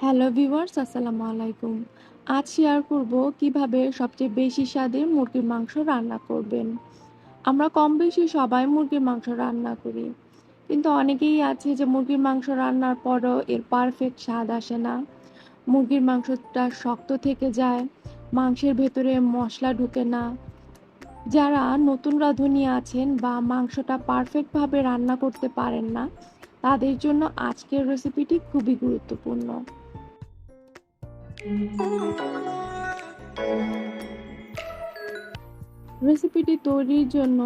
Hello viewers, আসসালামু আলাইকুম। আজ শেয়ার করব কিভাবে সবচেয়ে বেশি স্বাদের মুরগির মাংস রান্না করবেন। আমরা কম বেশি সবাই মুরগির মাংস রান্না করি, কিন্তু অনেকেই আছে যে মুরগির মাংস রান্নার পরও এর পারফেক্ট স্বাদ আসে না। মুরগির মাংসটা শক্ত থেকে যায়, মাংসের ভেতরে মশলা ঢুকে না। যারা নতুন রাঁধুনি আছেন বা মাংসটা পারফেক্টভাবে রান্না করতে পারেন না, তাদের জন্য আজকের রেসিপিটি খুবই গুরুত্বপূর্ণ। রেসিপিটি তৈরির জন্য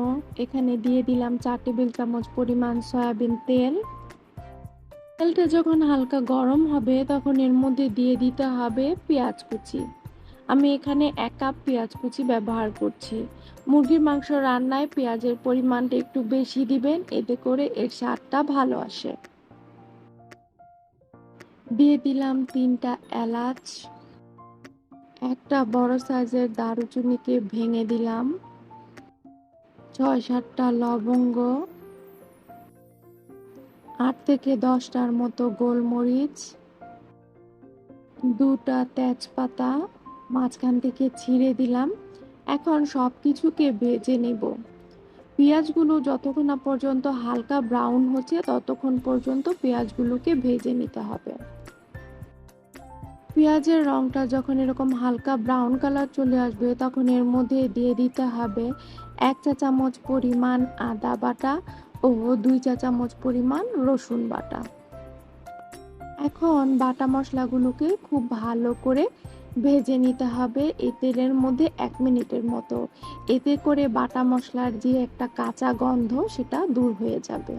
এখানে দিয়ে দিলাম 4 টেবিল চামচ পরিমাণ সয়াবিন তেল। তেলটা যখন হালকা গরম হবে তখন এর মধ্যে দিয়ে দিতে হবে পেঁয়াজ কুচি। আমি এখানে 1 কাপ পেঁয়াজ কুচি ব্যবহার করছি। মুরগির মাংস রান্নায় পেঁয়াজের পরিমাণটা একটু বেশি দিবেন, এতে করে এর স্বাদটা ভালো আসে। দিয়ে দিলাম 3টা এলাচ, একটা বড় সাইজের দারুচিনিকে ভেঙে দিলাম, 6-7টা লবঙ্গ, 8 থেকে 10টার মতো গোলমরিচ, 2টা তেজপাতা মাঝখান থেকে ছিঁড়ে দিলাম। এখন সব কিছুকে ভেজে নেব। পেঁয়াজগুলো যতক্ষণ না পর্যন্ত হালকা ব্রাউন হচ্ছে ততক্ষণ পর্যন্ত পেঁয়াজগুলোকে ভেজে নিতে হবে। পেঁয়াজের রংটা যখন এরকম হালকা ব্রাউন কালার চলে আসবে তখন এর মধ্যে দিয়ে দিতে হবে 1 চা চামচ পরিমাণ আদা বাটা ও 2 চা চামচ পরিমাণ রসুন বাটা। এখন বাটা মশলাগুলোকে খুব ভালো করে ভেজে নিতে হবে এই তেলের মধ্যে 1 মিনিটের মতো। এতে করে বাটা মশলার যে একটা কাঁচা গন্ধ সেটা দূর হয়ে যাবে।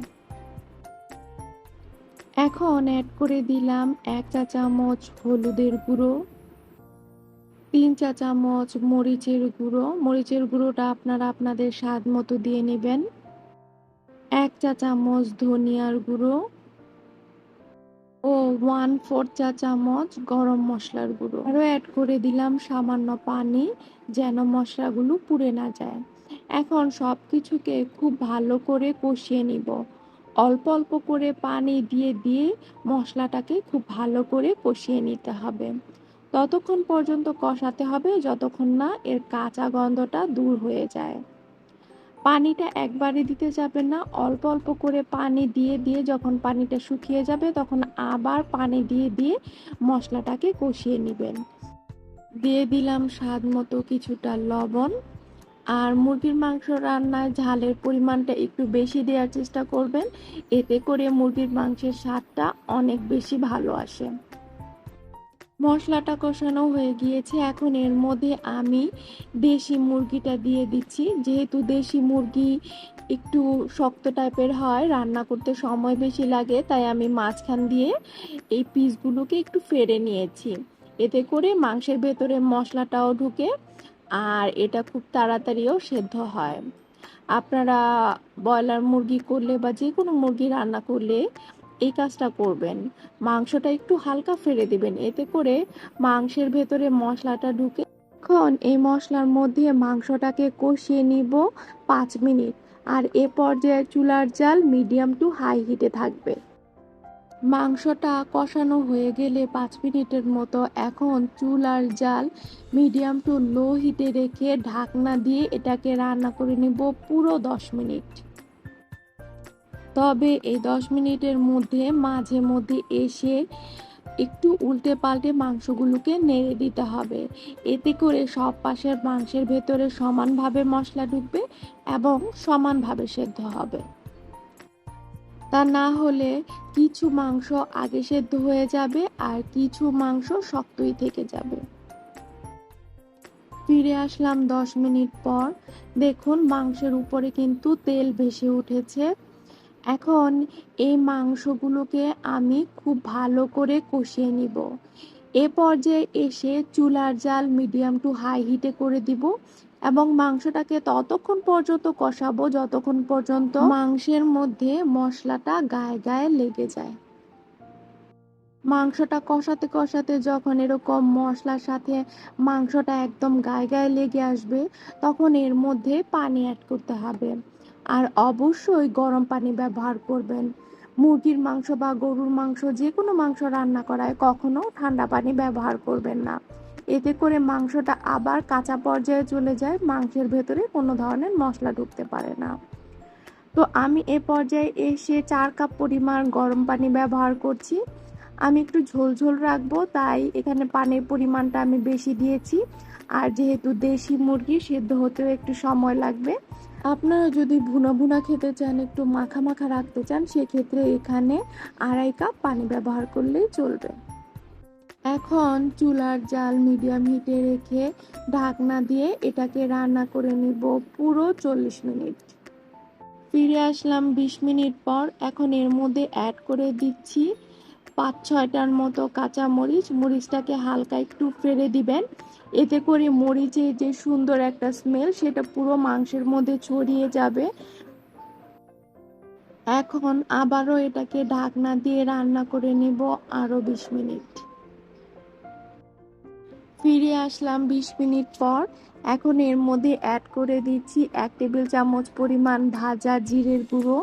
এখন অ্যাড করে দিলাম 1 চা চামচ হলুদের গুঁড়ো, 3 চা চামচ মরিচের গুঁড়ো। মরিচের গুঁড়োটা আপনারা আপনাদের স্বাদ মতো দিয়ে নেবেন। 1 চা চামচ ধনিয়ার গুঁড়ো ও 1/4 চা চামচ গরম মশলার গুঁড়ো। আরও অ্যাড করে দিলাম সামান্য পানি, যেন মশলাগুলো পুড়ে না যায়। এখন সব কিছুকে খুব ভালো করে কষিয়ে নিব। অল্প অল্প করে পানি দিয়ে দিয়ে মশলাটাকে খুব ভালো করে কষিয়ে নিতে হবে। ততক্ষণ পর্যন্ত কষাতে হবে যতক্ষণ না এর কাঁচা গন্ধটা দূর হয়ে যায়। পানিটা একবারে দিতে যাবেন না, অল্প অল্প করে পানি দিয়ে দিয়ে যখন পানিটা শুকিয়ে যাবে তখন আবার পানি দিয়ে দিয়ে মশলাটাকে কষিয়ে নেবেন। দিয়ে দিলাম স্বাদ মতো কিছুটা লবণ। আর মুরগির মাংস রান্নায় ঝালের পরিমাণটা একটু বেশি দেওয়ার চেষ্টা করবেন, এতে করে মুরগির মাংসের স্বাদটা অনেক বেশি ভালো আসে। মশলাটা কষানো হয়ে গিয়েছে, এখন এর মধ্যে আমি দেশি মুরগিটা দিয়ে দিচ্ছি। যেহেতু দেশি মুরগি একটু শক্ত টাইপের হয়, রান্না করতে সময় বেশি লাগে, তাই আমি মাঝখান দিয়ে এই পিসগুলোকে একটু ফেড়ে নিয়েছি। এতে করে মাংসের ভেতরে মশলাটাও ঢুকে আর এটা খুব তাড়াতাড়িও সেদ্ধ হয়। আপনারা ব্রয়লার মুরগি করলে বা যে কোনো মুরগি রান্না করলে এই কাজটা করবেন। মাংসটা একটু হালকা ফেলে দিবেন, এতে করে মাংসের ভেতরে মশলাটা ঢুকে। এখন এই মশলার মধ্যে মাংসটাকে কষিয়ে নিব 5 মিনিট। আর এ পর্যায়ে চুলার জাল মিডিয়াম টু হাই হিটে থাকবে। মাংসটা কষানো হয়ে গেলে 5 মিনিটের মতো এখন চুলার জাল মিডিয়াম টু লো হিটে রেখে ঢাকনা দিয়ে এটাকে রান্না করে নিব পুরো 10 মিনিট। তবে এই 10 মিনিটের মধ্যে মাঝে মধ্যে এসে একটু উল্টে পাল্টে মাংসগুলোকে নেড়ে দিতে হবে। এতে করে সব পাশের মাংসের ভেতরে সমানভাবে মশলা ঢুকবে এবং সমানভাবে সেদ্ধ হবে। তা না হলে কিছু মাংস আগে সেদ্ধ হয়ে যাবে আর কিছু মাংস শক্তই থেকে যাবে। ফিরে আসলাম 10 মিনিট পর। দেখুন মাংসের উপরে কিন্তু তেল ভেসে উঠেছে। এখন এই মাংসগুলোকে আমি খুব ভালো করে কষিয়ে নিব। এ পর্যায়ে এসে চুলার জাল মিডিয়াম টু হাই হিটে করে দিব এবং মাংসটাকে ততক্ষণ পর্যন্ত কষাবো যতক্ষণ পর্যন্ত মাংসের মধ্যে মশলাটা গায়ে গায়ে লেগে যায়। মাংসটা কষাতে কষাতে যখন এরকম মশলার সাথে মাংসটা একদম গায়ে গায়ে লেগে আসবে তখন এর মধ্যে পানি অ্যাড করতে হবে। আর অবশ্যই গরম পানি ব্যবহার করবেন। মুরগির মাংস বা গরুর মাংস যে কোনো মাংস রান্না করায় কখনো ঠান্ডা পানি ব্যবহার করবেন না। এতে করে মাংসটা আবার কাঁচা পর্যায়ে চলে যায়, মাংসের ভেতরে কোনো ধরনের মশলা ঢুকতে পারে না। তো আমি এ পর্যায়ে এসে 4 কাপ পরিমাণ গরম পানি ব্যবহার করছি। আমি একটু ঝোল ঝোল রাখবো, তাই এখানে পানির পরিমাণটা আমি বেশি দিয়েছি। আর যেহেতু দেশি মুরগি, সেদ্ধ হতেও একটু সময় লাগবে। আপনারা যদি ভুনা ভুনা খেতে চান, একটু মাখা মাখা রাখতে চান, সেক্ষেত্রে এখানে 2.5 কাপ পানি ব্যবহার করলেই চলবে। এখন চুলার জাল মিডিয়াম হিটে রেখে ঢাকনা দিয়ে এটাকে রান্না করে নিব পুরো 40 মিনিট। ফিরে আসলাম 20 মিনিট পর। এখন এর মধ্যে অ্যাড করে দিচ্ছি 5-6টার মতো কাঁচা মরিচ। মরিচটাকে হালকা একটু ফেলে দিবেন, এতে করে মরিচের যে সুন্দর একটা স্মেল সেটা পুরো মাংসের মধ্যে ছড়িয়ে যাবে। এখন আবারও এটাকে ঢাকনা দিয়ে রান্না করে নিব আরো 20 মিনিট। ফিরে আসলাম 20 মিনিট পর। এখন এর মধ্যে অ্যাড করে দিচ্ছি 1 টেবিল চামচ পরিমাণ ভাজা জিরের গুঁড়ো।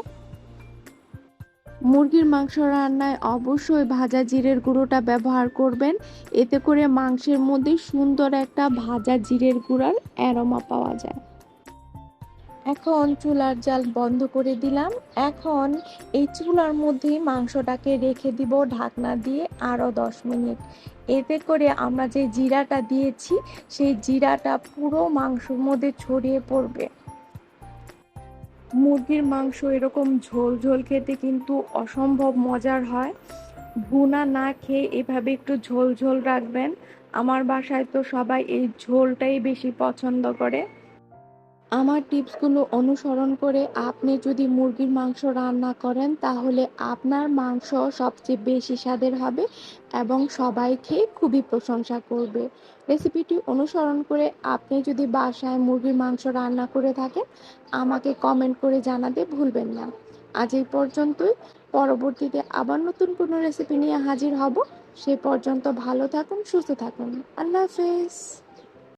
মুরগির মাংস রান্নায় অবশ্যই ভাজা জিরের গুঁড়োটা ব্যবহার করবেন, এতে করে মাংসের মধ্যে সুন্দর একটা ভাজা জিরের গুঁড়ার অ্যারোমা পাওয়া যায়। এখন চুলার জাল বন্ধ করে দিলাম। এখন এই চুলার মধ্যেই মাংসটাকে রেখে দিব ঢাকনা দিয়ে আরও 10 মিনিট। এতে করে আমরা যে জিরাটা দিয়েছি সেই জিরাটা পুরো মাংসের মধ্যে ছড়িয়ে পড়বে। মুরগির মাংস এরকম ঝোল ঝোল খেতে কিন্তু অসম্ভব মজার হয়। ভুনা না খেয়ে এভাবে একটু ঝোল ঝোল রাখবেন। আমার বাসায় তো সবাই এই ঝোলটাই বেশি পছন্দ করে। আমার টিপসগুলো অনুসরণ করে আপনি যদি মুরগির মাংস রান্না করেন, তাহলে আপনার মাংস সবচেয়ে বেশি স্বাদের হবে এবং সবাই খেয়ে খুবই প্রশংসা করবে। রেসিপিটি অনুসরণ করে আপনি যদি বাসায় মুরগির মাংস রান্না করে থাকেন, আমাকে কমেন্ট করে জানাতে ভুলবেন না। আজ এই পর্যন্তই। পরবর্তীতে আবার নতুন কোনো রেসিপি নিয়ে হাজির হব। সে পর্যন্ত ভালো থাকুন, সুস্থ থাকুন। আল্লাহ হাফেজ।